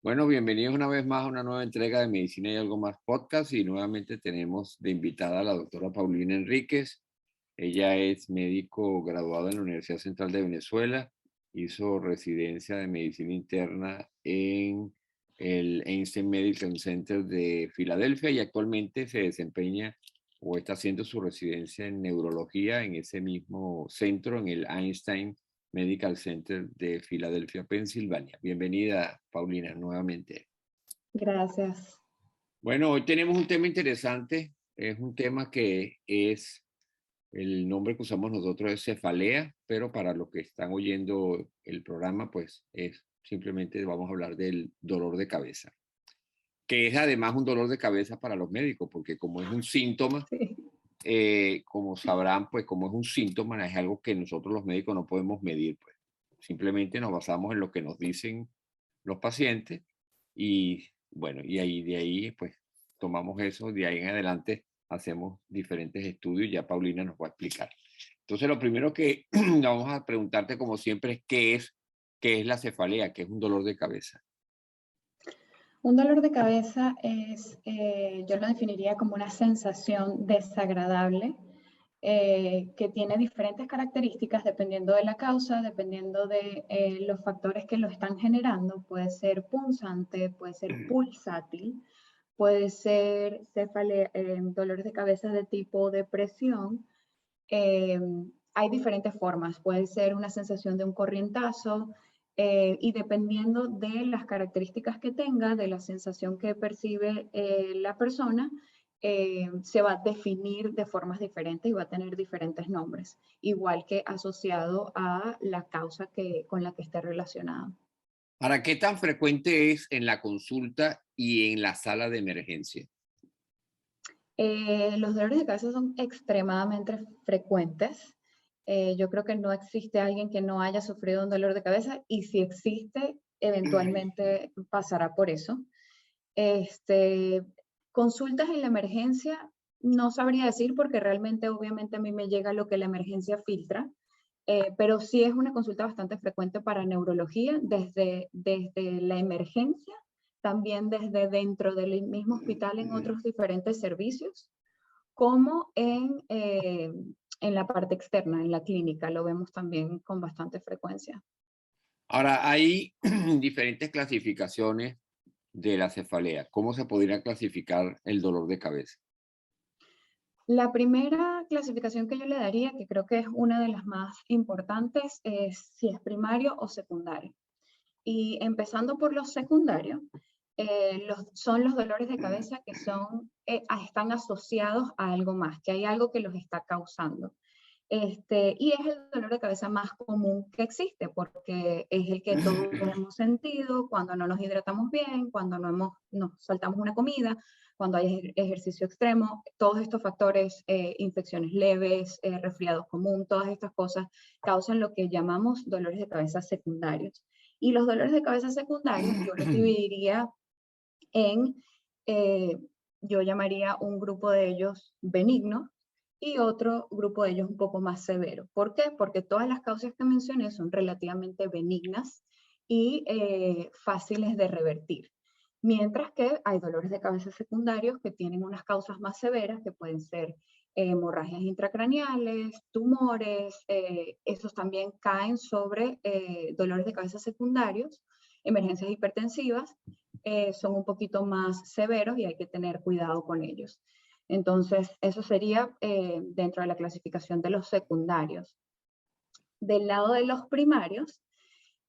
Bueno, bienvenidos una vez más a una nueva entrega de Medicina y Algo Más Podcast y nuevamente tenemos de invitada a la doctora Paulina Enríquez. Ella es médico graduado en la Universidad Central de Venezuela, hizo residencia de medicina interna en el Einstein Medical Center de Filadelfia y actualmente se desempeña o está haciendo su residencia en neurología en ese mismo centro, en el Einstein Medical Center de Filadelfia, Pensilvania. Bienvenida, Paulina, nuevamente. Gracias. Bueno, hoy tenemos un tema interesante. Es un tema que es, el nombre que usamos nosotros es cefalea, pero para los que están oyendo el programa, pues es simplemente vamos a hablar del dolor de cabeza, que es además un dolor de cabeza para los médicos, porque como es un síntoma, Sí. como sabrán, pues como es un síntoma, es algo que nosotros los médicos no podemos medir, pues. Simplemente nos basamos en lo que nos dicen los pacientes y bueno, y ahí de ahí pues tomamos eso, de ahí en adelante hacemos diferentes estudios, ya Paulina nos va a explicar. Entonces lo primero que vamos a preguntarte como siempre es qué es la cefalea, qué es un dolor de cabeza. Un dolor de cabeza es, yo lo definiría como una sensación desagradable que tiene diferentes características dependiendo de la causa, dependiendo de los factores que lo están generando. Puede ser punzante, puede ser pulsátil, puede ser dolores de cabeza de tipo depresión. Eh, Hay diferentes formas, puede ser una sensación de un corrientazo y dependiendo de las características que tenga, de la sensación que percibe la persona, se va a definir de formas diferentes y va a tener diferentes nombres, igual que asociado a la causa con la que esté relacionado. ¿Para qué tan frecuente es en la consulta y en la sala de emergencia? Los dolores de cabeza son extremadamente frecuentes. Yo creo que no existe alguien que no haya sufrido un dolor de cabeza y si existe, eventualmente pasará por eso. Este, Consultas en la emergencia, no sabría decir porque realmente obviamente a mí me llega lo que la emergencia filtra, pero sí es una consulta bastante frecuente para neurología desde la emergencia, también desde dentro del mismo hospital en otros diferentes servicios, como en la parte externa, en la clínica, lo vemos también con bastante frecuencia. Ahora, hay diferentes clasificaciones de la cefalea. ¿Cómo se podría clasificar el dolor de cabeza? La primera clasificación que yo le daría, que creo que es una de las más importantes, es si es primario o secundario. Y empezando por los secundarios, son los dolores de cabeza que están asociados a algo más, que hay algo que los está causando. Y es el dolor de cabeza más común que existe, porque es el que todos hemos sentido cuando no nos hidratamos bien, cuando nos saltamos una comida, cuando hay ejercicio extremo, todos estos factores, infecciones leves, resfriados común, todas estas cosas causan lo que llamamos dolores de cabeza secundarios. Y los dolores de cabeza secundarios yo los dividiría en, eh, yo llamaría un grupo de ellos benigno y otro grupo de ellos un poco más severo. ¿Por qué? Porque todas las causas que mencioné son relativamente benignas y fáciles de revertir. Mientras que hay dolores de cabeza secundarios que tienen unas causas más severas, que pueden ser hemorragias intracraneales, tumores, esos también caen sobre dolores de cabeza secundarios, emergencias hipertensivas, son un poquito más severos y hay que tener cuidado con ellos. Entonces, eso sería dentro de la clasificación de los secundarios. Del lado de los primarios,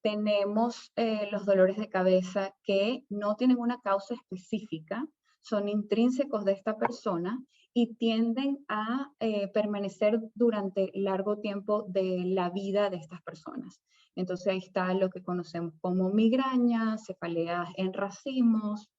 tenemos los dolores de cabeza que no tienen una causa específica, son intrínsecos de esta persona y tienden a permanecer durante largo tiempo de la vida de estas personas. Entonces ahí está lo que conocemos como migraña, cefaleas en racimos,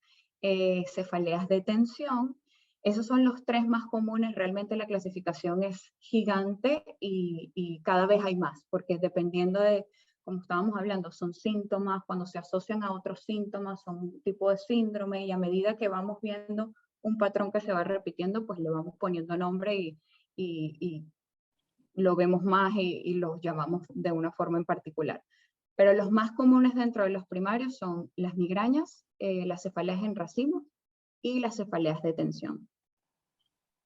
cefaleas de tensión. Esos son los tres más comunes. Realmente la clasificación es gigante y cada vez hay más, porque dependiendo de, como estábamos hablando, son síntomas, cuando se asocian a otros síntomas, son un tipo de síndrome y a medida que vamos viendo un patrón que se va repitiendo, pues le vamos poniendo nombre y lo vemos más y los llamamos de una forma en particular. Pero los más comunes dentro de los primarios son las migrañas, las cefaleas en racimo y las cefaleas de tensión.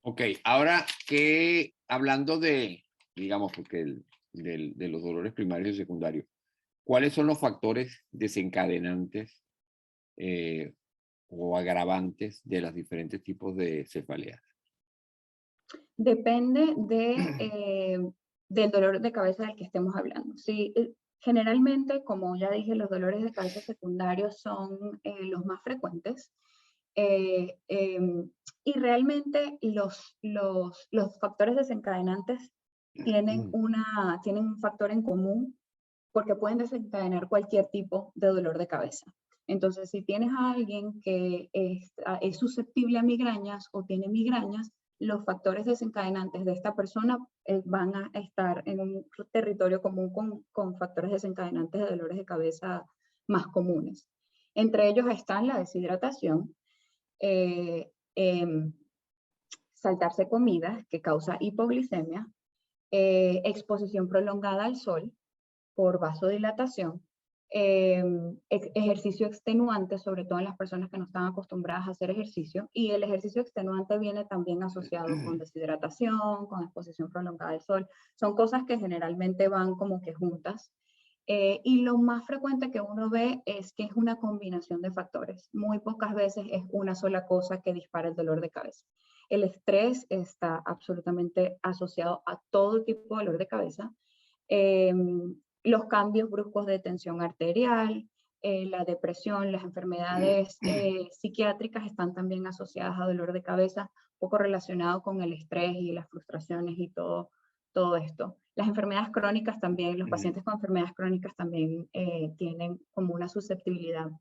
Ok, ahora que hablando de, digamos, porque de los dolores primarios y secundarios, ¿cuáles son los factores desencadenantes o agravantes de los diferentes tipos de cefaleas? Depende del dolor de cabeza del que estemos hablando. Sí, generalmente, como ya dije, los dolores de cabeza secundarios son los más frecuentes. eh, em, y realmente los factores desencadenantes tienen un factor en común porque pueden desencadenar cualquier tipo de dolor de cabeza. Entonces, si tienes a alguien que es susceptible a migrañas o tiene migrañas, los factores desencadenantes de esta persona van a estar en un territorio común con factores desencadenantes de dolores de cabeza más comunes. Entre ellos están la deshidratación, eh, em, saltarse comidas que causa hipoglicemia, exposición prolongada al sol por vasodilatación, ejercicio extenuante, sobre todo en las personas que no están acostumbradas a hacer ejercicio, y el ejercicio extenuante viene también asociado con deshidratación, con exposición prolongada al sol. Son cosas que generalmente van como que juntas. Y lo más frecuente que uno ve es que es una combinación de factores. Muy pocas veces es una sola cosa que dispara el dolor de cabeza. El estrés está absolutamente asociado a todo tipo de dolor de cabeza. Eh, los cambios bruscos de tensión arterial, la depresión, las enfermedades psiquiátricas están también asociadas a dolor de cabeza, poco relacionado con el estrés y las frustraciones y todo esto. Las enfermedades crónicas también, los pacientes con enfermedades crónicas también tienen como una susceptibilidad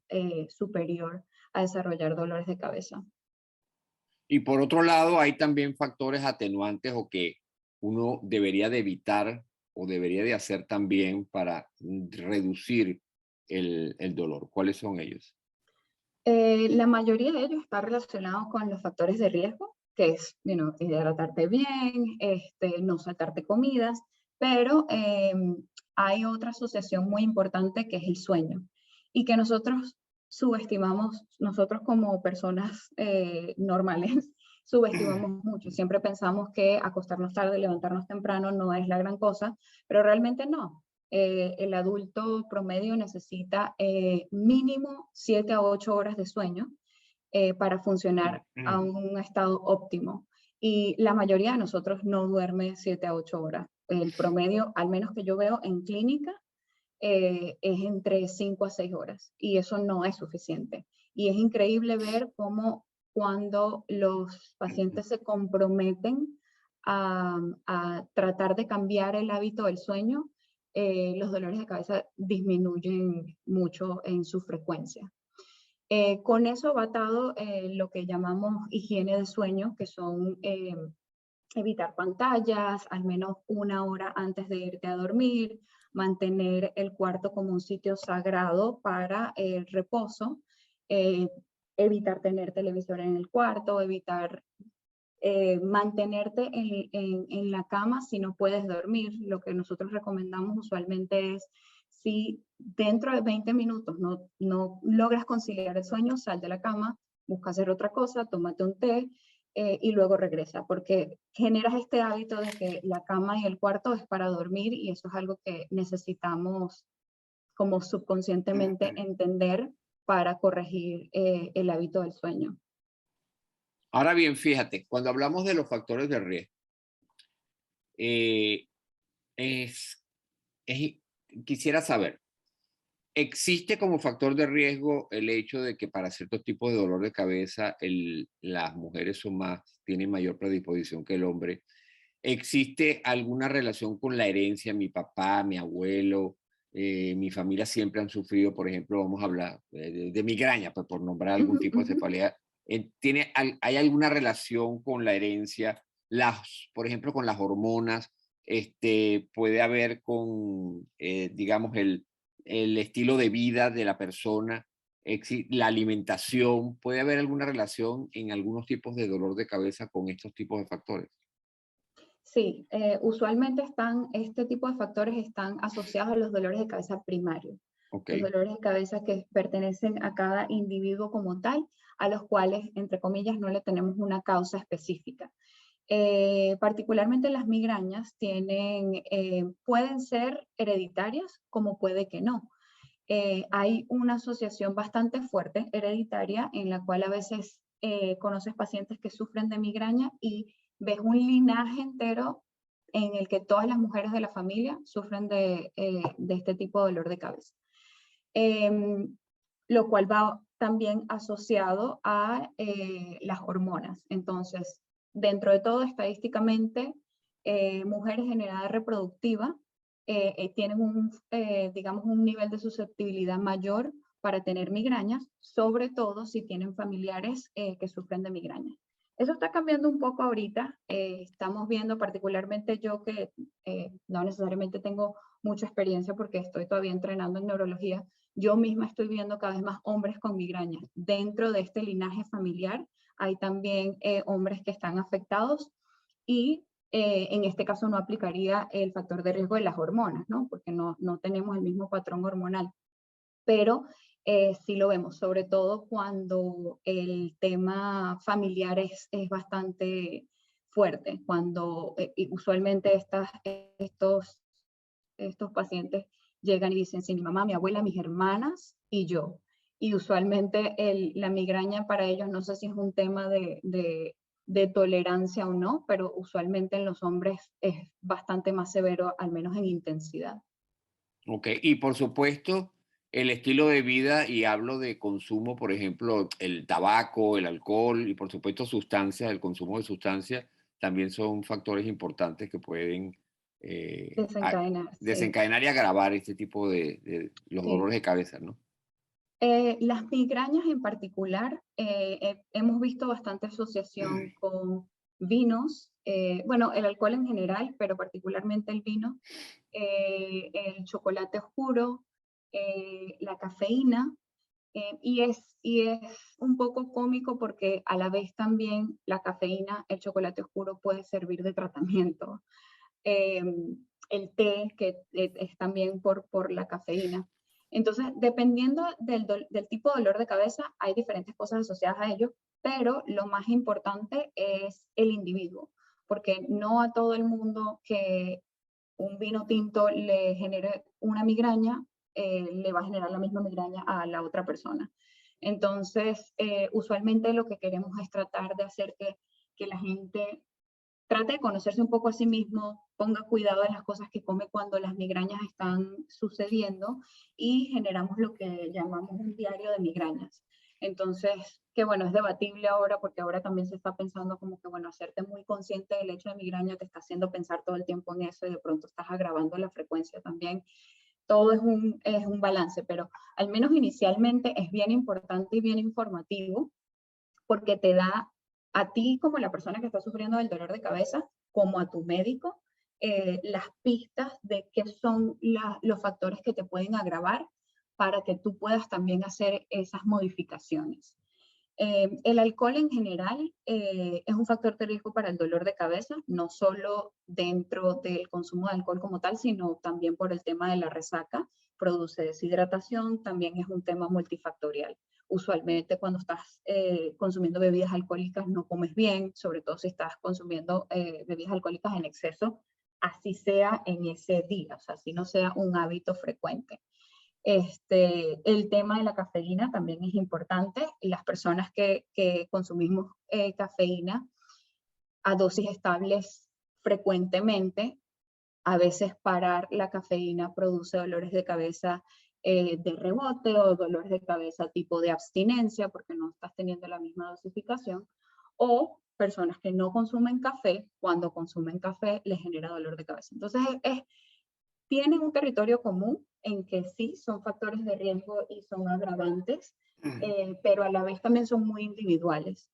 superior a desarrollar dolores de cabeza. Y por otro lado, hay también factores atenuantes o que uno debería de evitar o debería de hacer también para reducir el dolor. ¿Cuáles son ellos? La mayoría de ellos está relacionado con los factores de riesgo, que es, hidratarte bien, no saltarte comidas, pero hay otra asociación muy importante que es el sueño y que nosotros subestimamos, nosotros como personas normales, subestimamos mucho. Siempre pensamos que acostarnos tarde, levantarnos temprano no es la gran cosa, pero realmente no. El adulto promedio necesita mínimo 7 a 8 horas de sueño para funcionar a un estado óptimo. Y la mayoría de nosotros no duerme 7 a 8 horas. El promedio, al menos que yo veo en clínica, es entre 5 a 6 horas. Y eso no es suficiente. Y es increíble ver cómo cuando los pacientes se comprometen a tratar de cambiar el hábito del sueño, los dolores de cabeza disminuyen mucho en su frecuencia. Con eso va atado lo que llamamos higiene de sueño, que son evitar pantallas, al menos 1 hora antes de irte a dormir, mantener el cuarto como un sitio sagrado para el reposo, eh, evitar tener televisor en el cuarto, evitar mantenerte en la cama si no puedes dormir. Lo que nosotros recomendamos usualmente es, si dentro de 20 minutos no logras conciliar el sueño, sal de la cama, busca hacer otra cosa, tómate un té y luego regresa, porque generas este hábito de que la cama y el cuarto es para dormir y eso es algo que necesitamos como subconscientemente entender para corregir el hábito del sueño. Ahora bien, fíjate, cuando hablamos de los factores de riesgo, eh, es, es- quisiera saber, ¿existe como factor de riesgo el hecho de que para ciertos tipos de dolor de cabeza las mujeres tienen mayor predisposición que el hombre? ¿Existe alguna relación con la herencia? Mi papá, mi abuelo, mi familia siempre han sufrido, por ejemplo, vamos a hablar de migraña, pues por nombrar algún tipo de cefalea. ¿Hay alguna relación con la herencia? Por ejemplo, con las hormonas, puede haber con, digamos, el estilo de vida de la persona, la alimentación, ¿puede haber alguna relación en algunos tipos de dolor de cabeza con estos tipos de factores? Sí, usualmente este tipo de factores están asociados a los dolores de cabeza primarios. Ok, Los dolores de cabeza que pertenecen a cada individuo como tal, a los cuales, entre comillas, no le tenemos una causa específica. Particularmente las migrañas pueden ser hereditarias como puede que no. Hay una asociación bastante fuerte hereditaria en la cual a veces conoces pacientes que sufren de migraña y ves un linaje entero en el que todas las mujeres de la familia sufren de este tipo de dolor de cabeza. Lo cual va también asociado a las hormonas. Entonces, dentro de todo, estadísticamente, mujeres en edad reproductiva tienen digamos, un nivel de susceptibilidad mayor para tener migrañas, sobre todo si tienen familiares que sufren de migraña. Eso está cambiando un poco ahorita. Estamos viendo, particularmente yo que no necesariamente tengo mucha experiencia porque estoy todavía entrenando en neurología, yo misma estoy viendo cada vez más hombres con migrañas. Dentro de este linaje familiar hay también hombres que están afectados y en este caso no aplicaría el factor de riesgo de las hormonas, ¿no? Porque no tenemos el mismo patrón hormonal. Pero sí lo vemos, sobre todo cuando el tema familiar es bastante fuerte, cuando usualmente estos pacientes llegan y dicen, sí, mi mamá, mi abuela, mis hermanas y yo. Y usualmente la migraña para ellos, no sé si es un tema de tolerancia o no, pero usualmente en los hombres es bastante más severo, al menos en intensidad. ok. Y por supuesto, el estilo de vida, y hablo de consumo, por ejemplo, el tabaco, el alcohol y por supuesto sustancias, el consumo de sustancias, también son factores importantes que pueden Desencadenar, sí. desencadenar y agravar este tipo de los Sí. dolores de cabeza, ¿no? Las migrañas en particular, hemos visto bastante asociación con vinos, bueno, el alcohol en general, pero particularmente el vino, el chocolate oscuro, la cafeína, y es un poco cómico porque a la vez también la cafeína, el chocolate oscuro puede servir de tratamiento. eh, el té, que es también por la cafeína. Entonces, dependiendo del tipo de dolor de cabeza, hay diferentes cosas asociadas a ello, pero lo más importante es el individuo, porque no a todo el mundo que un vino tinto le genere una migraña, le va a generar la misma migraña a la otra persona. Entonces, usualmente lo que queremos es tratar de hacer que la gente trate de conocerse un poco a sí mismo, ponga cuidado de las cosas que come cuando las migrañas están sucediendo y generamos lo que llamamos un diario de migrañas. Entonces, que bueno, es debatible ahora porque ahora también se está pensando como que, bueno, hacerte muy consciente del hecho de migraña te está haciendo pensar todo el tiempo en eso y de pronto estás agravando la frecuencia también. Todo es un balance, pero al menos inicialmente es bien importante y bien informativo porque te da a ti como la persona que está sufriendo del dolor de cabeza, como a tu médico, las pistas de qué son los factores que te pueden agravar para que tú puedas también hacer esas modificaciones. El alcohol en general es un factor de riesgo para el dolor de cabeza, no solo dentro del consumo de alcohol como tal, sino también por el tema de la resaca. Produce deshidratación, también es un tema multifactorial. Usualmente cuando estás consumiendo bebidas alcohólicas no comes bien, sobre todo si estás consumiendo bebidas alcohólicas en exceso, así sea en ese día, o sea, así no sea un hábito frecuente. El tema de la cafeína también es importante. Las personas que consumimos cafeína a dosis estables frecuentemente, a veces parar la cafeína produce dolores de cabeza de rebote o dolores de cabeza tipo de abstinencia porque no estás teniendo la misma dosificación. O personas que no consumen café, cuando consumen café les genera dolor de cabeza. Entonces tienen un territorio común en que sí son factores de riesgo y son agravantes, pero a la vez también son muy individuales.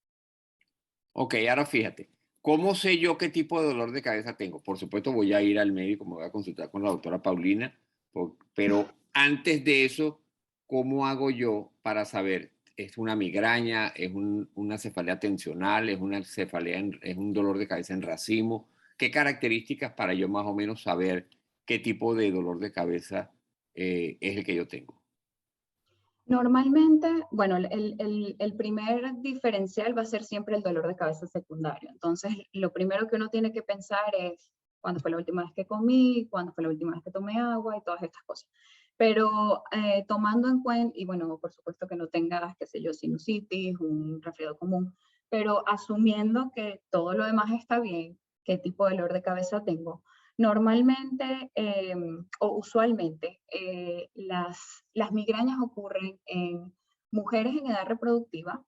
Ok, ahora fíjate, ¿cómo sé yo qué tipo de dolor de cabeza tengo? Por supuesto voy a ir al médico, me voy a consultar con la doctora Paulina, pero antes de eso, ¿cómo hago yo para saber? ¿Es una migraña? ¿Es una cefalea tensional? ¿Es una cefalea es un dolor de cabeza en racimo? ¿Qué características para yo más o menos saber qué tipo de dolor de cabeza es el que yo tengo? Normalmente, bueno, el primer diferencial va a ser siempre el dolor de cabeza secundario. Entonces, lo primero que uno tiene que pensar es cuándo fue la última vez que comí, cuándo fue la última vez que tomé agua y todas estas cosas. Pero tomando en cuenta, y bueno, por supuesto que no tengas, qué sé yo, sinusitis, un resfriado común, pero asumiendo que todo lo demás está bien, qué tipo de dolor de cabeza tengo. Normalmente o usualmente las migrañas ocurren en mujeres en edad reproductiva.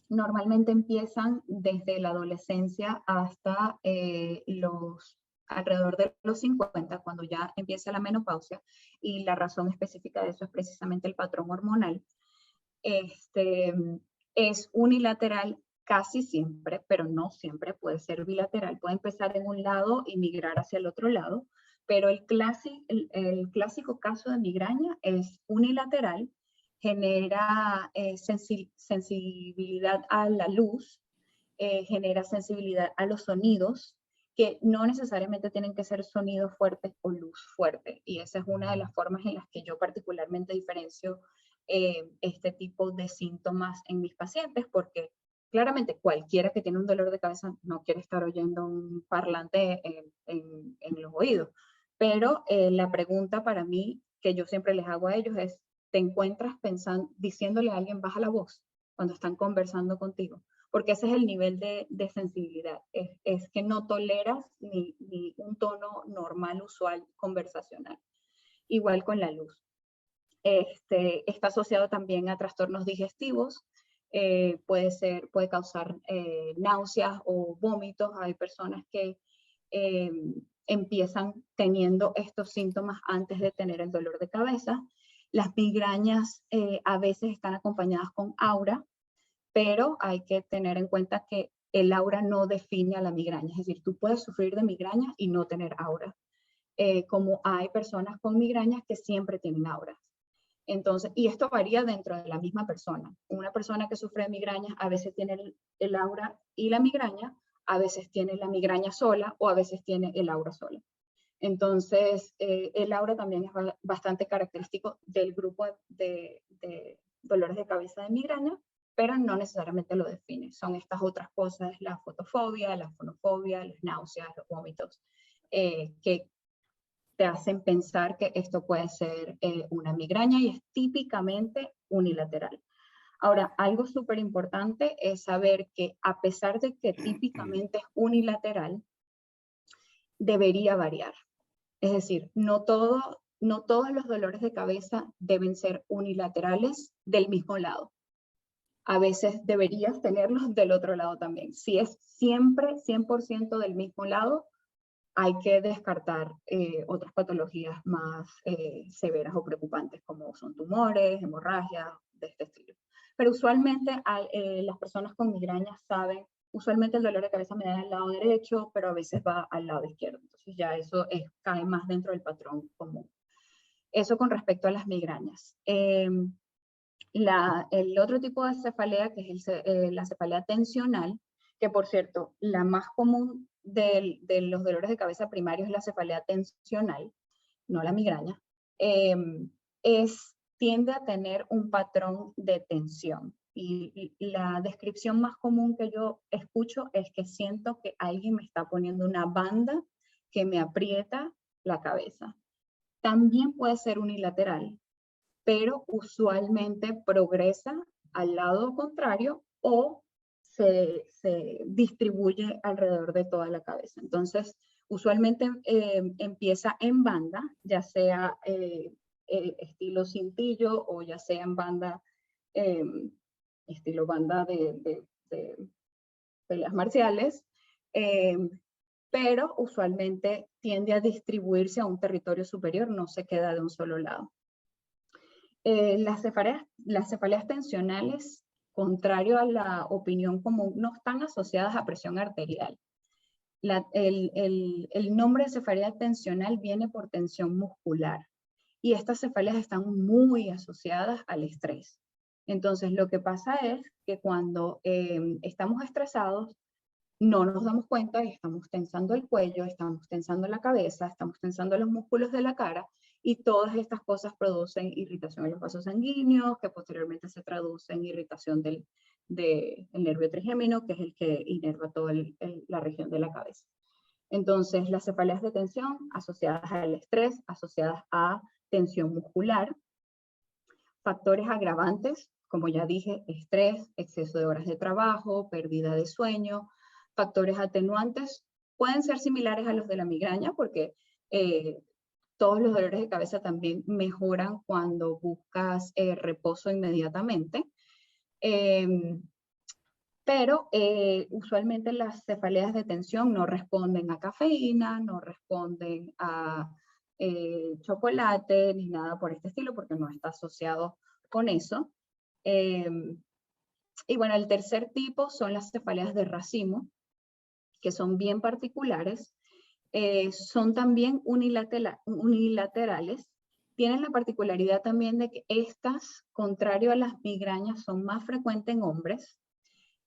Normalmente empiezan desde la adolescencia hasta alrededor de los 50, cuando ya empieza la menopausia, y la razón específica de eso es precisamente el patrón hormonal. Este, es unilateral casi siempre, pero no siempre, puede ser bilateral. Puede empezar en un lado y migrar hacia el otro lado, pero el clásico caso de migraña es unilateral, genera sensibilidad a la luz, genera sensibilidad a los sonidos, que no necesariamente tienen que ser sonidos fuertes o luz fuerte. Y esa es una de las formas en las que yo particularmente diferencio este tipo de síntomas en mis pacientes, porque claramente cualquiera que tiene un dolor de cabeza no quiere estar oyendo un parlante en los oídos. Pero la pregunta para mí que yo siempre les hago a ellos es, ¿te encuentras pensando, diciéndole a alguien baja la voz cuando están conversando contigo? Porque ese es el nivel de sensibilidad, es que no toleras ni un tono normal, usual, conversacional. Igual con la luz. Está asociado también a trastornos digestivos, puede causar náuseas o vómitos. Hay personas que eh, empiezan teniendo estos síntomas antes de tener el dolor de cabeza. Las migrañas a veces están acompañadas con aura, pero hay que tener en cuenta que el aura no define a la migraña, es decir, tú puedes sufrir de migraña y no tener aura, como hay personas con migrañas que siempre tienen auras. Entonces, y esto varía dentro de la misma persona. Una persona que sufre de migrañas a veces tiene el aura y la migraña, a veces tiene la migraña sola o a veces tiene el aura sola. Entonces, el aura también es bastante característico del grupo de dolores de cabeza de migraña, pero no necesariamente lo define. Son estas otras cosas, la fotofobia, la fonofobia, las náuseas, los vómitos, que te hacen pensar que esto puede ser una migraña y es típicamente unilateral. Ahora, algo súper importante es saber que a pesar de que típicamente es unilateral, debería variar. Es decir, no todos los dolores de cabeza deben ser unilaterales del mismo lado. A veces deberías tenerlos del otro lado también. Si es siempre 100% del mismo lado, hay que descartar otras patologías más severas o preocupantes, como son tumores, hemorragias, de este estilo. Pero usualmente las personas con migrañas saben, usualmente el dolor de cabeza me da al lado derecho, pero a veces va al lado izquierdo. Entonces ya eso cae más dentro del patrón común. Eso con respecto a las migrañas. El otro tipo de cefalea, que es la cefalea tensional, que por cierto, la más común de los dolores de cabeza primarios es la cefalea tensional, no la migraña, eh, tiende a tener un patrón de tensión. Y la descripción más común que yo escucho es que siento que alguien me está poniendo una banda que me aprieta la cabeza. También puede ser unilateral, pero usualmente progresa al lado contrario o se distribuye alrededor de toda la cabeza. Entonces, usualmente empieza en banda, ya sea estilo cintillo o ya sea en banda, eh, estilo banda de peleas marciales, eh, pero usualmente tiende a distribuirse a un territorio superior, no se queda de un solo lado. Las cefaleas tensionales, contrario a la opinión común, no están asociadas a presión arterial. El nombre de cefalea tensional viene por tensión muscular y estas cefaleas están muy asociadas al estrés. Entonces, lo que pasa es que cuando estamos estresados, no nos damos cuenta y estamos tensando el cuello, estamos tensando la cabeza, estamos tensando los músculos de la cara y todas estas cosas producen irritación en los vasos sanguíneos, que posteriormente se traduce en irritación del nervio trigémino, que es el que inerva toda la región de la cabeza. Entonces, las cefaleas de tensión asociadas al estrés, asociadas a tensión muscular, factores agravantes, como ya dije, estrés, exceso de horas de trabajo, pérdida de sueño. Factores atenuantes pueden ser similares a los de la migraña porque todos los dolores de cabeza también mejoran cuando buscas reposo inmediatamente. Pero usualmente las cefaleas de tensión no responden a cafeína, no responden a chocolate ni nada por este estilo porque no está asociado con eso. Y bueno, el tercer tipo son las cefaleas de racimo, que son bien particulares. Son también unilaterales. Tienen la particularidad también de que estas, contrario a las migrañas, son más frecuentes en hombres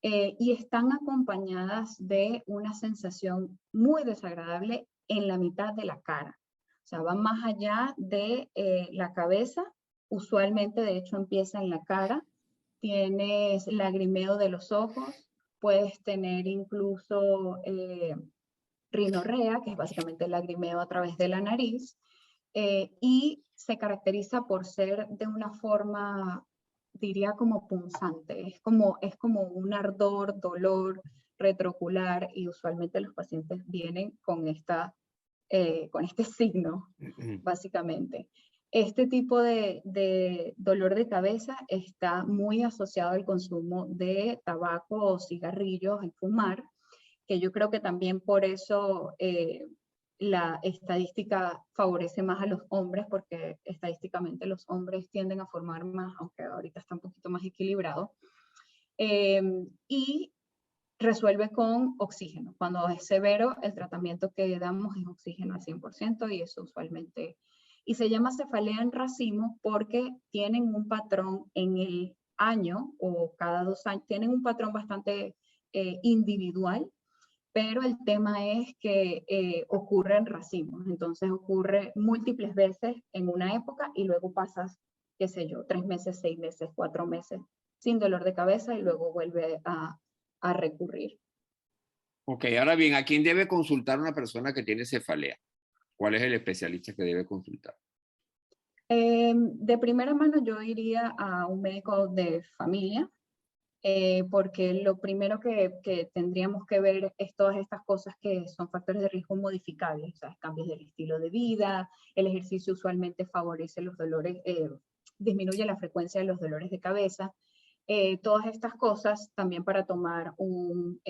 y están acompañadas de una sensación muy desagradable en la mitad de la cara. O sea, van más allá de la cabeza. Usualmente, de hecho, empieza en la cara. Tienes lagrimeo de los ojos, puedes tener incluso rinorrea, que es básicamente el lagrimeo a través de la nariz, y se caracteriza por ser de una forma, diría como punzante, es como un ardor, dolor retroocular, y usualmente los pacientes vienen con este signo, básicamente. Este tipo de dolor de cabeza está muy asociado al consumo de tabaco o cigarrillos, el fumar, que yo creo que también por eso la estadística favorece más a los hombres, porque estadísticamente los hombres tienden a formar más, aunque ahorita está un poquito más equilibrado. Y resuelve con oxígeno. Cuando es severo, el tratamiento que damos es oxígeno al 100% y eso usualmente... Y se llama cefalea en racimo porque tienen un patrón en el año o cada 2 años, tienen un patrón bastante individual, pero el tema es que ocurre en racimos. Entonces ocurre múltiples veces en una época y luego pasas, qué sé yo, 3 meses, 6 meses, 4 meses sin dolor de cabeza y luego vuelve a recurrir. Ok, ahora bien, ¿a quién debe consultar una persona que tiene cefalea? ¿Cuál es el especialista que debe consultar? De primera mano yo iría a un médico de familia, porque lo primero que tendríamos que ver es todas estas cosas que son factores de riesgo modificables, o sea, cambios del estilo de vida, el ejercicio usualmente favorece los dolores, disminuye la frecuencia de los dolores de cabeza, todas estas cosas también para tomar un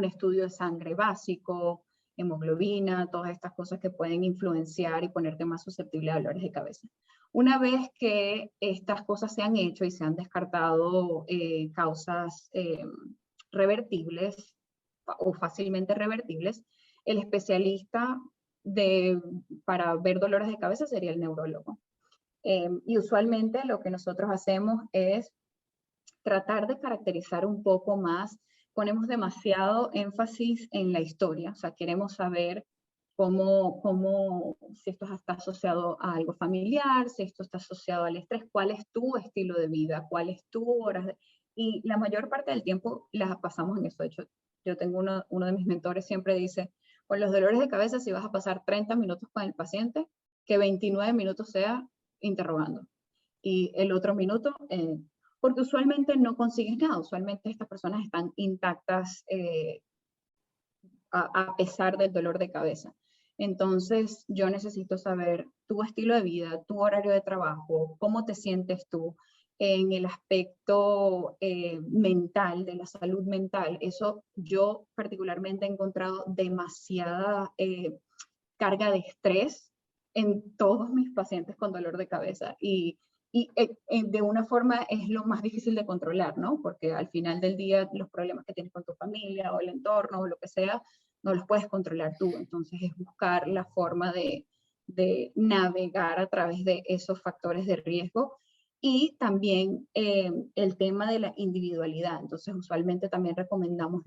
estudio de sangre básico, hemoglobina, todas estas cosas que pueden influenciar y ponerte más susceptible a dolores de cabeza. Una vez que estas cosas se han hecho y se han descartado causas revertibles o fácilmente revertibles, el especialista para ver dolores de cabeza sería el neurólogo. Y usualmente lo que nosotros hacemos es tratar de caracterizar un poco más. Ponemos demasiado énfasis en la historia, o sea, queremos saber si esto está asociado a algo familiar, si esto está asociado al estrés, cuál es tu estilo de vida, cuál es tu horas y la mayor parte del tiempo las pasamos en eso. De hecho, yo tengo uno de mis mentores siempre dice, con los dolores de cabeza, si vas a pasar 30 minutos con el paciente, que 29 minutos sea interrogando y el otro minuto, porque usualmente no consigues nada, usualmente estas personas están intactas a pesar del dolor de cabeza. Entonces, yo necesito saber tu estilo de vida, tu horario de trabajo, cómo te sientes tú en el aspecto mental, de la salud mental. Eso yo particularmente he encontrado demasiada carga de estrés en todos mis pacientes con dolor de cabeza y de una forma es lo más difícil de controlar, ¿no? Porque al final del día los problemas que tienes con tu familia o el entorno o lo que sea, no los puedes controlar tú. Entonces es buscar la forma de navegar a través de esos factores de riesgo y también el tema de la individualidad. Entonces usualmente también recomendamos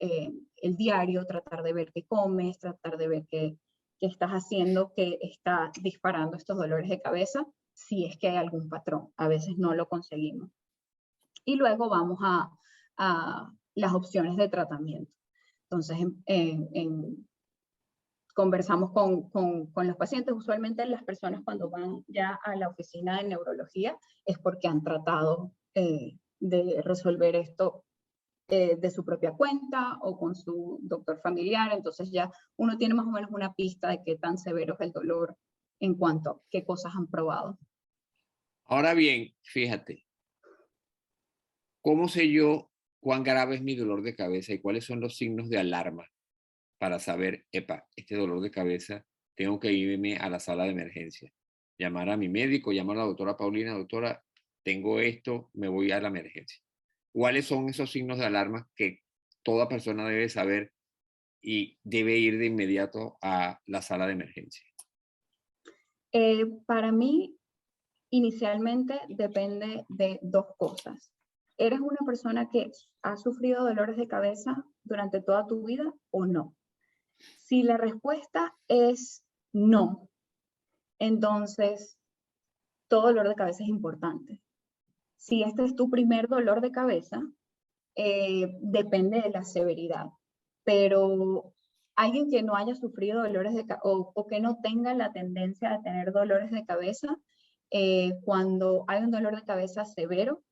el diario, tratar de ver qué comes, tratar de ver qué estás haciendo que está disparando estos dolores de cabeza, si es que hay algún patrón. A veces no lo conseguimos. Y luego vamos a las opciones de tratamiento. Entonces, conversamos con los pacientes. Usualmente las personas cuando van ya a la oficina de neurología es porque han tratado de resolver esto de su propia cuenta o con su doctor familiar. Entonces ya uno tiene más o menos una pista de qué tan severo es el dolor en cuanto a qué cosas han probado. Ahora bien, fíjate, ¿cómo sé yo cuán grave es mi dolor de cabeza y cuáles son los signos de alarma para saber, epa, este dolor de cabeza, tengo que irme a la sala de emergencia? Llamar a mi médico, llamar a la doctora Paulina, doctora, tengo esto, me voy a la emergencia. ¿Cuáles son esos signos de alarma que toda persona debe saber y debe ir de inmediato a la sala de emergencia? Para mí, inicialmente depende de dos cosas. ¿Eres una persona que ha sufrido dolores de cabeza durante toda tu vida o no? Si la respuesta es no, entonces todo dolor de cabeza es importante. Si este es tu primer dolor de cabeza, depende de la severidad, pero alguien que no haya sufrido dolores de cabeza o que no tenga la tendencia a tener dolores de cabeza, cuando hay un dolor de cabeza severo,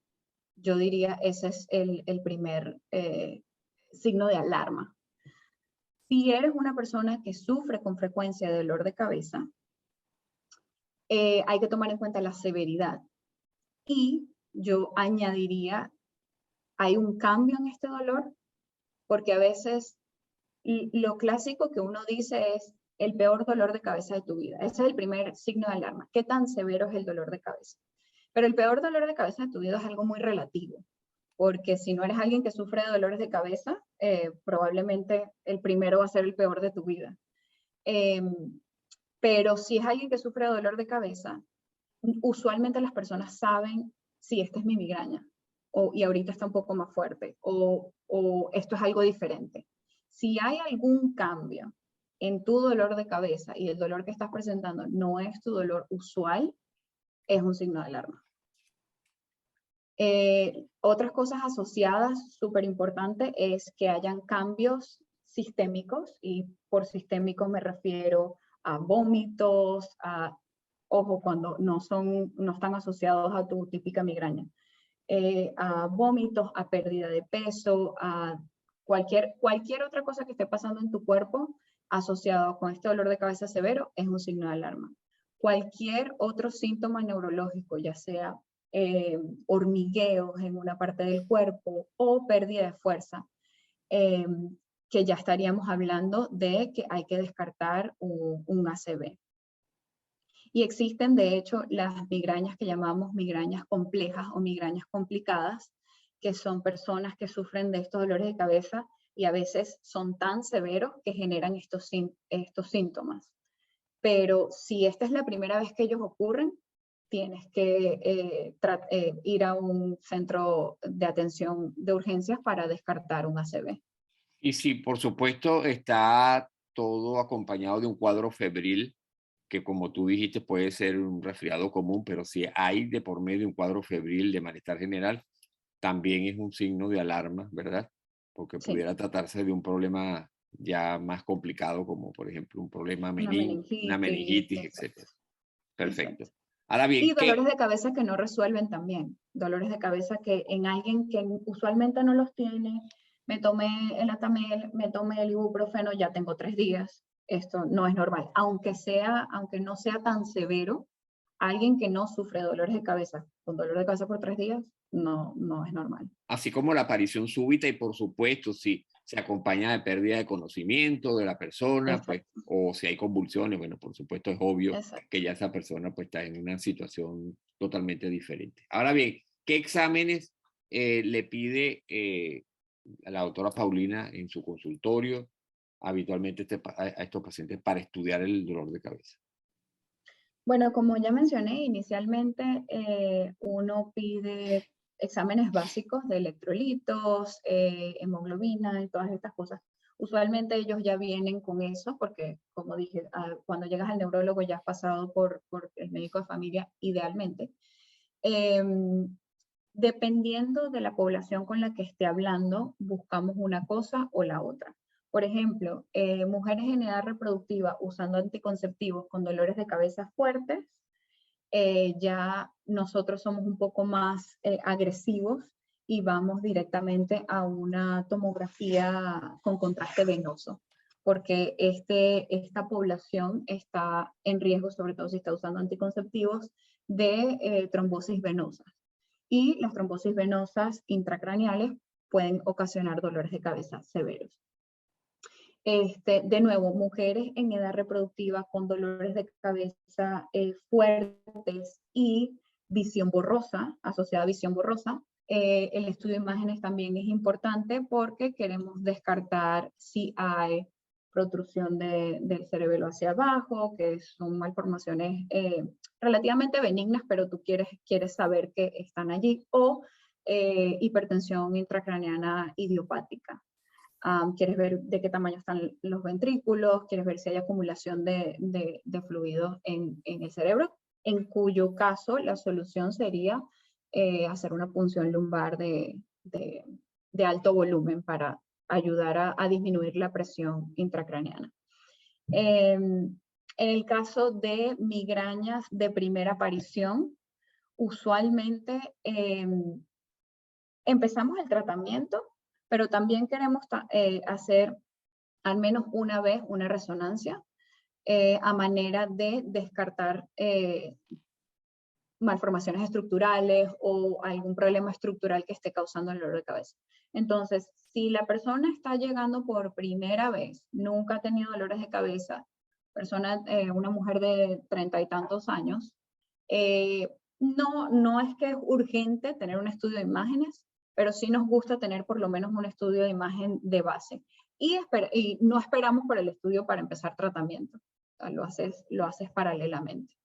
yo diría ese es el primer signo de alarma. Si eres una persona que sufre con frecuencia de dolor de cabeza, hay que tomar en cuenta la severidad. Y yo añadiría, hay un cambio en este dolor, porque a veces lo clásico que uno dice es el peor dolor de cabeza de tu vida. Ese es el primer signo de alarma. ¿Qué tan severo es el dolor de cabeza? Pero el peor dolor de cabeza de tu vida es algo muy relativo, porque si no eres alguien que sufre de dolores de cabeza, probablemente el primero va a ser el peor de tu vida. Pero si es alguien que sufre de dolor de cabeza, usualmente las personas saben si esta es mi migraña, y ahorita está un poco más fuerte, o esto es algo diferente. Si hay algún cambio en tu dolor de cabeza y el dolor que estás presentando no es tu dolor usual, es un signo de alarma. Otras cosas asociadas, súper importante, es que hayan cambios sistémicos, y por sistémicos me refiero a vómitos, ojo, cuando no están asociados a tu típica migraña, a vómitos, a pérdida de peso, a cualquier otra cosa que esté pasando en tu cuerpo asociado con este dolor de cabeza severo, es un signo de alarma. Cualquier otro síntoma neurológico, ya sea hormigueos en una parte del cuerpo o pérdida de fuerza, que ya estaríamos hablando de que hay que descartar un ACV. Y existen, de hecho, las migrañas que llamamos migrañas complejas o migrañas complicadas, que son personas que sufren de estos dolores de cabeza y a veces son tan severos que generan estos síntomas. Pero si esta es la primera vez que ellos ocurren, tienes que ir a un centro de atención de urgencias para descartar un ACV. Y si, por supuesto, está todo acompañado de un cuadro febril, que como tú dijiste puede ser un resfriado común, pero si hay de por medio un cuadro febril de malestar general, también es un signo de alarma, ¿verdad? Porque Sí. pudiera tratarse de un problema ya más complicado, como por ejemplo un problema una meningitis, etc. Perfecto. Exacto. Ahora bien, Y dolores de cabeza que no resuelven también. Dolores de cabeza que en alguien que usualmente no los tiene, me tomé el Atamel, me tomé el ibuprofeno, ya tengo 3 días. Esto no es normal. Aunque no sea tan severo, alguien que no sufre dolores de cabeza con dolor de cabeza por 3 días, no es normal. así como la aparición súbita y por supuesto si se acompaña de pérdida de conocimiento de la persona, pues, Exacto. o si hay convulsiones, bueno, por supuesto es obvio Exacto. que ya esa persona pues está en una situación totalmente diferente. Ahora bien, ¿qué exámenes le pide a la doctora Paulina en su consultorio habitualmente a estos pacientes para estudiar el dolor de cabeza? Bueno, como ya mencioné, inicialmente uno pide exámenes básicos de electrolitos, hemoglobina y todas estas cosas. Usualmente ellos ya vienen con eso porque, como dije, cuando llegas al neurólogo ya has pasado por el médico de familia idealmente. Dependiendo de la población con la que esté hablando, buscamos una cosa o la otra. Por ejemplo, mujeres en edad reproductiva usando anticonceptivos con dolores de cabeza fuertes, ya nosotros somos un poco más agresivos y vamos directamente a una tomografía con contraste venoso, porque esta población está en riesgo, sobre todo si está usando anticonceptivos, de trombosis venosas. Y las trombosis venosas intracraneales pueden ocasionar dolores de cabeza severos. De nuevo, mujeres en edad reproductiva con dolores de cabeza fuertes y visión borrosa, asociada a visión borrosa. El estudio de imágenes también es importante porque queremos descartar si hay protrusión del cerebelo hacia abajo, que son malformaciones relativamente benignas, pero tú quieres saber que están allí, o hipertensión intracraneana idiopática. Quieres ver de qué tamaño están los ventrículos, quieres ver si hay acumulación de fluidos en el cerebro, en cuyo caso la solución sería hacer una punción lumbar de alto volumen para ayudar a disminuir la presión intracraneana. En el caso de migrañas de primera aparición, usualmente empezamos el tratamiento, pero también queremos hacer al menos una vez una resonancia a manera de descartar malformaciones estructurales o algún problema estructural que esté causando el dolor de cabeza. Entonces, si la persona está llegando por primera vez, nunca ha tenido dolores de cabeza, una mujer de 30 y tantos años, no es que es urgente tener un estudio de imágenes, pero sí nos gusta tener por lo menos un estudio de imagen de base. Y no esperamos por el estudio para empezar tratamiento. O sea, lo haces paralelamente.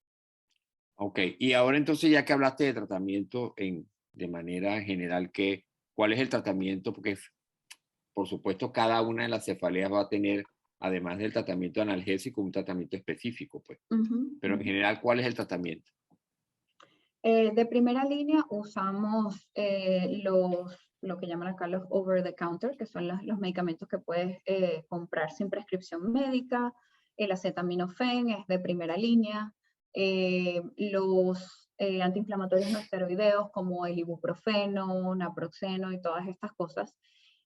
Ok, y ahora entonces ya que hablaste de tratamiento de manera general, ¿cuál es el tratamiento? Porque por supuesto cada una de las cefaleas va a tener, además del tratamiento analgésico, un tratamiento específico, pues. Pero en general, ¿cuál es el tratamiento? De primera línea usamos lo que llaman acá los over the counter, que son los medicamentos que puedes comprar sin prescripción médica. El acetaminofén es de primera línea. Los antiinflamatorios no esteroideos como el ibuprofeno, naproxeno y todas estas cosas.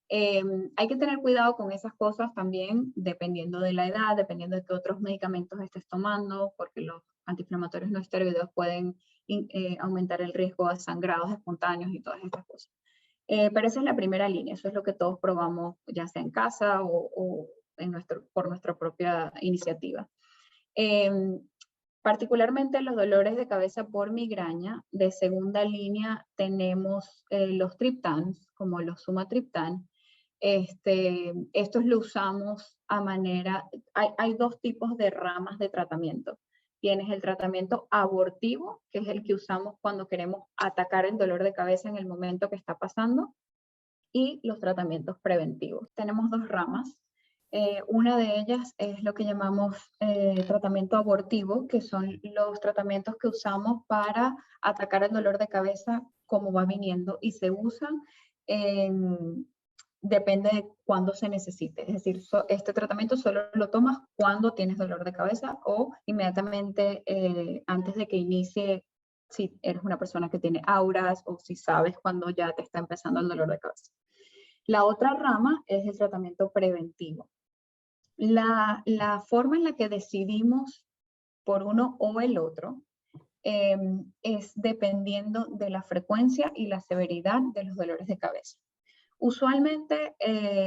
Hay que tener cuidado con esas cosas también, dependiendo de la edad, dependiendo de qué otros medicamentos estés tomando, porque los antiinflamatorios no esteroideos pueden aumentar el riesgo de sangrados espontáneos y todas estas cosas. Pero esa es la primera línea, eso es lo que todos probamos, ya sea en casa o por nuestra propia iniciativa. Particularmente los dolores de cabeza por migraña, de segunda línea tenemos los triptans, como los sumatriptan. Estos lo usamos a manera, hay dos tipos de ramas de tratamiento. Tienes el tratamiento abortivo, que es el que usamos cuando queremos atacar el dolor de cabeza en el momento que está pasando, y los tratamientos preventivos. Tenemos dos ramas. Una de ellas es lo que llamamos tratamiento abortivo, que son los tratamientos que usamos para atacar el dolor de cabeza como va viniendo y se usan depende de cuándo se necesite. Es decir, este tratamiento solo lo tomas cuando tienes dolor de cabeza o inmediatamente antes de que inicie, si eres una persona que tiene auras o si sabes cuando ya te está empezando el dolor de cabeza. La otra rama es el tratamiento preventivo. La forma en la que decidimos por uno o el otro es dependiendo de la frecuencia y la severidad de los dolores de cabeza. Usualmente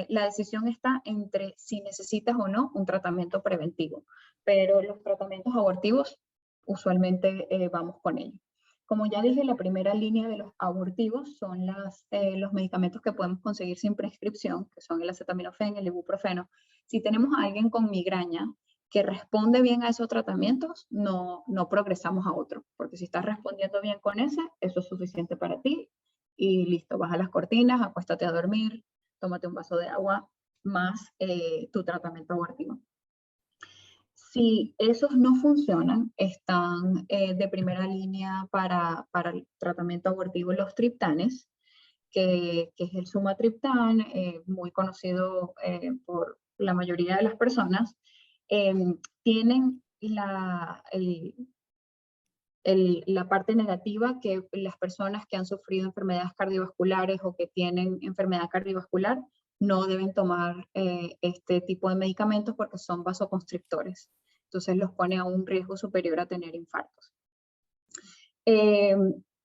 la decisión está entre si necesitas o no un tratamiento preventivo, pero los tratamientos abortivos usualmente vamos con ellos. Como ya dije, la primera línea de los abortivos son los medicamentos que podemos conseguir sin prescripción, que son el acetaminofén, el ibuprofeno. Si tenemos a alguien con migraña que responde bien a esos tratamientos, no progresamos a otro, porque si estás respondiendo bien con ese, eso es suficiente para ti y listo, baja las cortinas, acuéstate a dormir, tómate un vaso de agua, más tu tratamiento abortivo. Si esos no funcionan, están de primera línea para el tratamiento abortivo los triptanes, que es el sumatriptán, muy conocido por la mayoría de las personas. Tienen la parte negativa que las personas que han sufrido enfermedades cardiovasculares o que tienen enfermedad cardiovascular no deben tomar este tipo de medicamentos porque son vasoconstrictores. Entonces los pone a un riesgo superior a tener infartos.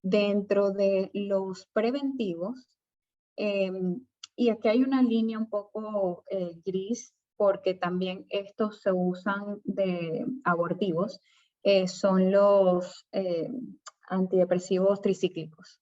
Dentro de los preventivos, y aquí hay una línea un poco gris porque también estos se usan de abortivos, son los antidepresivos tricíclicos,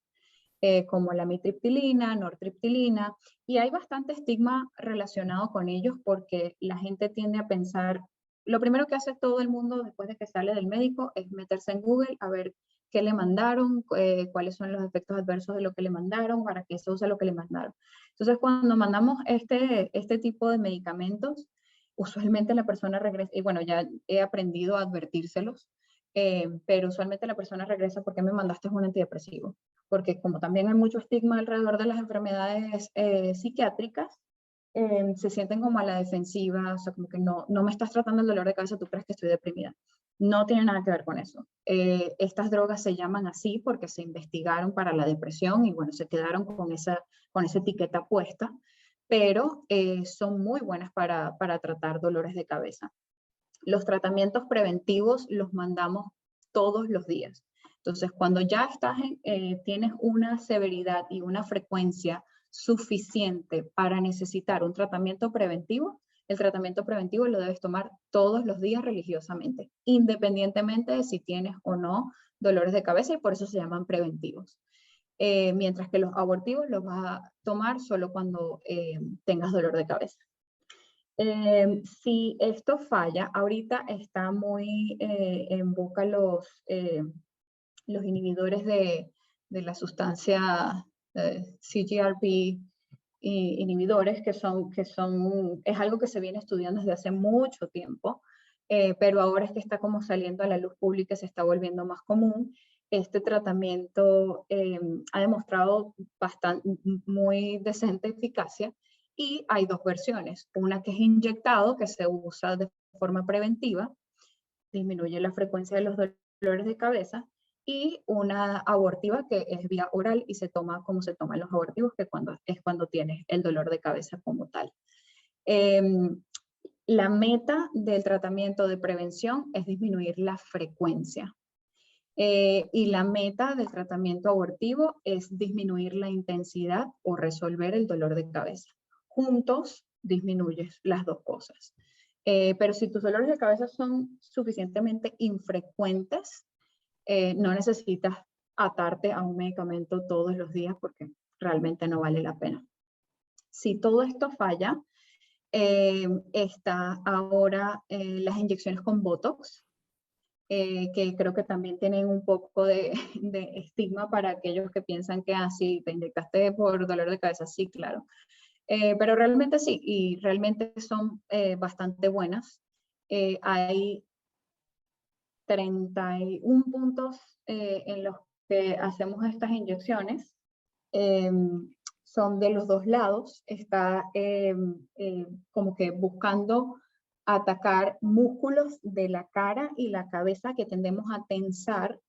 como la amitriptilina, nortriptilina, y hay bastante estigma relacionado con ellos porque la gente tiende a pensar, lo primero que hace todo el mundo después de que sale del médico es meterse en Google a ver qué le mandaron, cuáles son los efectos adversos de lo que le mandaron, para qué se usa lo que le mandaron. Entonces, cuando mandamos este tipo de medicamentos, usualmente la persona regresa, y bueno, ya he aprendido a advertírselos, pero usualmente la persona regresa: ¿por qué me mandaste un antidepresivo? Porque como también hay mucho estigma alrededor de las enfermedades psiquiátricas, se sienten como a la defensiva, o sea, como que no me estás tratando el dolor de cabeza, tú crees que estoy deprimida. No tiene nada que ver con eso. Estas drogas se llaman así porque se investigaron para la depresión y bueno, se quedaron con esa etiqueta puesta, pero son muy buenas para tratar dolores de cabeza. Los tratamientos preventivos los mandamos todos los días. Entonces, cuando ya tienes una severidad y una frecuencia suficiente para necesitar un tratamiento preventivo, el tratamiento preventivo lo debes tomar todos los días religiosamente, independientemente de si tienes o no dolores de cabeza, y por eso se llaman preventivos. Mientras que los abortivos los vas a tomar solo cuando tengas dolor de cabeza. Si esto falla, ahorita está muy en boca los inhibidores de la sustancia CGRP inhibidores, es algo que se viene estudiando desde hace mucho tiempo, pero ahora es que está como saliendo a la luz pública y se está volviendo más común. Este tratamiento ha demostrado muy decente eficacia, y hay dos versiones. Una que es inyectado, que se usa de forma preventiva, disminuye la frecuencia de los dolores de cabeza, y una abortiva que es vía oral y se toma como se toman los abortivos, que es cuando tienes el dolor de cabeza como tal. La meta del tratamiento de prevención es disminuir la frecuencia. Y la meta del tratamiento abortivo es disminuir la intensidad o resolver el dolor de cabeza. Juntos disminuyes las dos cosas. Pero si tus dolores de cabeza son suficientemente infrecuentes, no necesitas atarte a un medicamento todos los días porque realmente no vale la pena. Si todo esto falla, está ahora las inyecciones con Botox, que creo que también tienen un poco de estigma para aquellos que piensan que así te inyectaste por dolor de cabeza. Sí, claro. Pero realmente sí, y realmente son bastante buenas. Hay 31 puntos en los que hacemos estas inyecciones. Son de los dos lados. Está como que buscando atacar músculos de la cara y la cabeza que tendemos a tensar,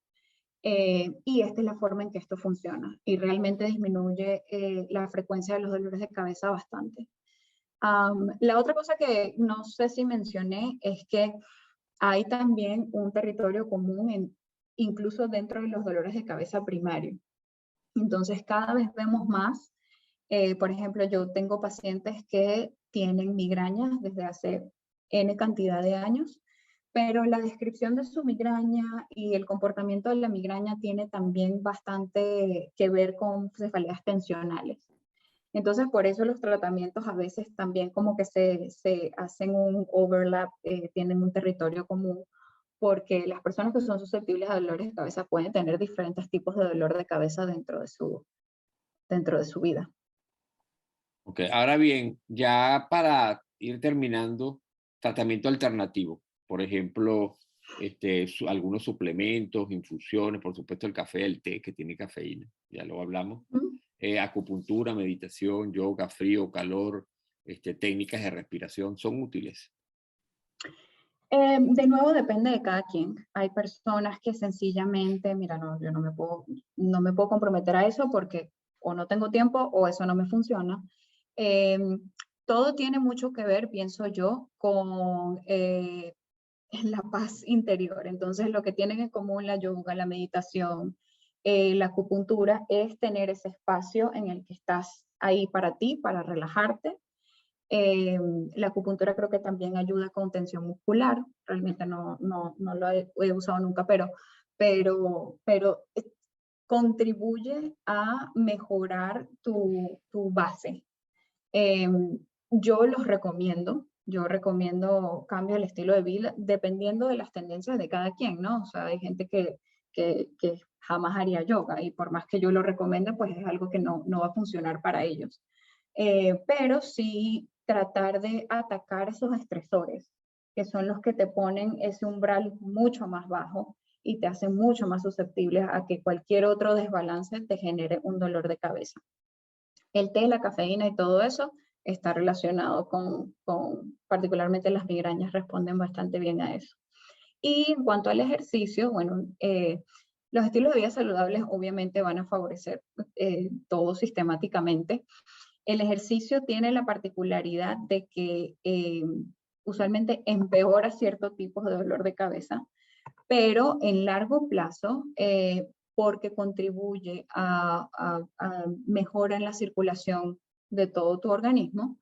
y esta es la forma en que esto funciona y realmente disminuye la frecuencia de los dolores de cabeza bastante. La otra cosa que no sé si mencioné es que hay también un territorio común incluso dentro de los dolores de cabeza primarios. Entonces cada vez vemos más, por ejemplo, yo tengo pacientes que tienen migrañas desde hace N cantidad de años, pero la descripción de su migraña y el comportamiento de la migraña tiene también bastante que ver con cefaleas tensionales. Entonces, por eso los tratamientos a veces también como que se hacen un overlap, tienen un territorio común, porque las personas que son susceptibles a dolores de cabeza pueden tener diferentes tipos de dolor de cabeza dentro de dentro de su vida. Ok, ahora bien, ya para ir terminando, tratamiento alternativo. Por ejemplo, algunos suplementos, infusiones, por supuesto el café, el té que tiene cafeína, ya lo hablamos. ¿Mm? Acupuntura, meditación, yoga, frío, calor, técnicas de respiración, son útiles. De nuevo depende de cada quien. Hay personas que sencillamente, mira, no, yo no me puedo comprometer a eso porque o no tengo tiempo o eso no me funciona. Em, Todo tiene mucho que ver, pienso yo, con la paz interior. Entonces, lo que tienen en común la yoga, la meditación, la acupuntura, es tener ese espacio en el que estás ahí para ti, para relajarte. La acupuntura creo que también ayuda con tensión muscular. Realmente no lo he usado nunca, pero contribuye a mejorar tu base. Yo los recomiendo. Yo recomiendo cambio el estilo de vida dependiendo de las tendencias de cada quien, ¿no? O sea, hay gente que jamás haría yoga y por más que yo lo recomiende, pues es algo que no va a funcionar para ellos. Pero sí tratar de atacar esos estresores, que son los que te ponen ese umbral mucho más bajo y te hacen mucho más susceptible a que cualquier otro desbalance te genere un dolor de cabeza. El té, la cafeína y todo eso está relacionado con particularmente las migrañas, responden bastante bien a eso. Y en cuanto al ejercicio, bueno, los estilos de vida saludables obviamente van a favorecer todo sistemáticamente. El ejercicio tiene la particularidad de que usualmente empeora ciertos tipos de dolor de cabeza, pero en largo plazo, porque contribuye a mejora en la circulación de todo tu organismo,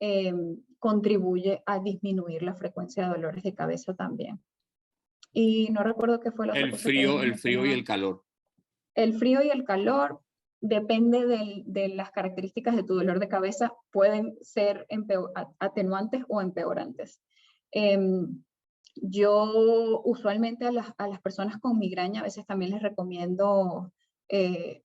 eh, contribuye a disminuir la frecuencia de dolores de cabeza también. Y no recuerdo qué fue la otra cosa que habíamos El frío y mencionado. el calor. El frío y el calor, depende de las características de tu dolor de cabeza, pueden ser atenuantes o empeorantes. Yo usualmente a las personas con migraña a veces también les recomiendo, eh,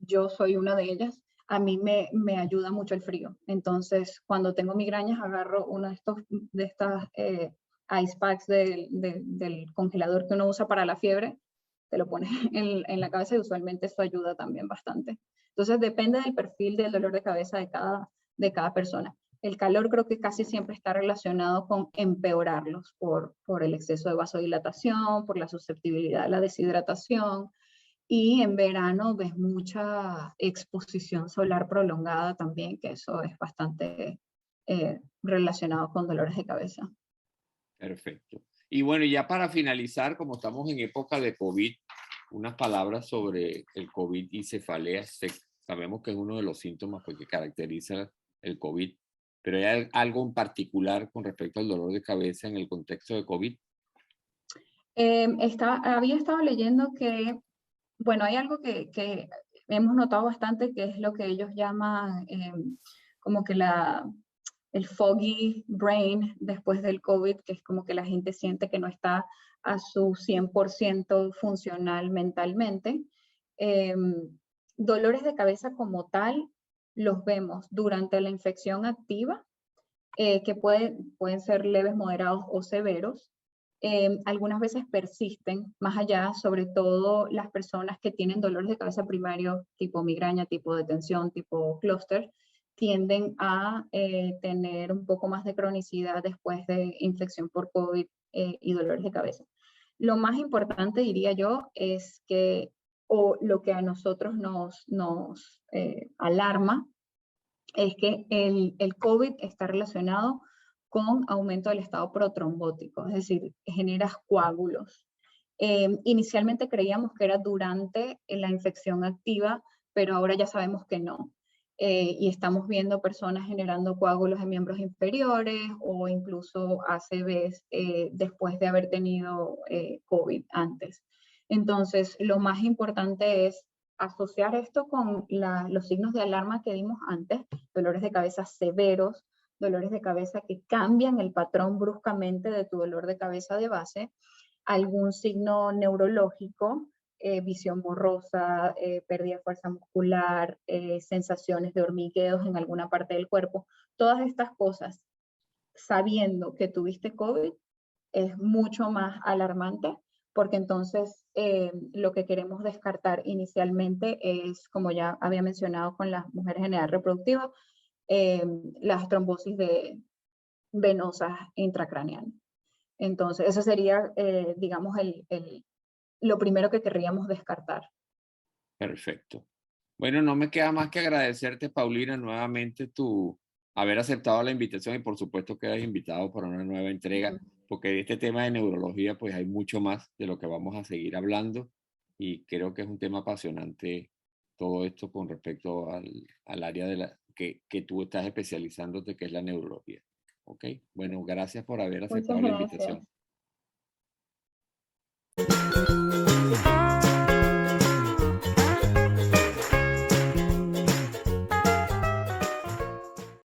yo soy una de ellas, a mí me ayuda mucho el frío. Entonces, cuando tengo migrañas, agarro uno de estas ice packs del congelador que uno usa para la fiebre, te lo pones en la cabeza y usualmente eso ayuda también bastante. Entonces, depende del perfil del dolor de cabeza de cada persona. El calor creo que casi siempre está relacionado con empeorarlos por el exceso de vasodilatación, por la susceptibilidad a la deshidratación. Y en verano ves mucha exposición solar prolongada también, que eso es bastante relacionado con dolores de cabeza. Perfecto. Y bueno, ya para finalizar, como estamos en época de COVID, unas palabras sobre el COVID y cefalea. Sabemos que es uno de los síntomas que caracteriza el COVID, pero ¿hay algo en particular con respecto al dolor de cabeza en el contexto de COVID? Había estado leyendo que, bueno, hay algo que hemos notado bastante, que es lo que ellos llaman como que el foggy brain después del COVID, que es como que la gente siente que no está a su 100% funcional mentalmente. Dolores de cabeza como tal los vemos durante la infección activa, que pueden ser leves, moderados o severos. Algunas veces persisten más allá, sobre todo las personas que tienen dolores de cabeza primario, tipo migraña, tipo de tensión, tipo clúster, tienden a tener un poco más de cronicidad después de infección por COVID y dolores de cabeza. Lo más importante, diría yo, es que, o lo que a nosotros nos alarma, es que el COVID está relacionado con aumento del estado protrombótico, es decir, generas coágulos. Inicialmente creíamos que era durante la infección activa, pero ahora ya sabemos que no. Y estamos viendo personas generando coágulos en miembros inferiores o incluso ACVs después de haber tenido COVID antes. Entonces, lo más importante es asociar esto con los signos de alarma que dimos antes, dolores de cabeza severos, dolores de cabeza que cambian el patrón bruscamente de tu dolor de cabeza de base, algún signo neurológico, visión borrosa, pérdida de fuerza muscular, sensaciones de hormigueos en alguna parte del cuerpo. Todas estas cosas, sabiendo que tuviste COVID, es mucho más alarmante, porque entonces lo que queremos descartar inicialmente es, como ya había mencionado con las mujeres en edad reproductiva, las trombosis venosas intracraneales. Entonces, eso sería, digamos, lo primero que querríamos descartar. Perfecto. Bueno, no me queda más que agradecerte, Paulina, nuevamente tu haber aceptado la invitación y por supuesto que has invitado para una nueva entrega, porque de este tema de neurología pues hay mucho más de lo que vamos a seguir hablando y creo que es un tema apasionante todo esto con respecto al área que tú estás especializándote, que es la neurología. ¿Ok? Bueno, gracias por haber aceptado Muchas la gracias. invitación.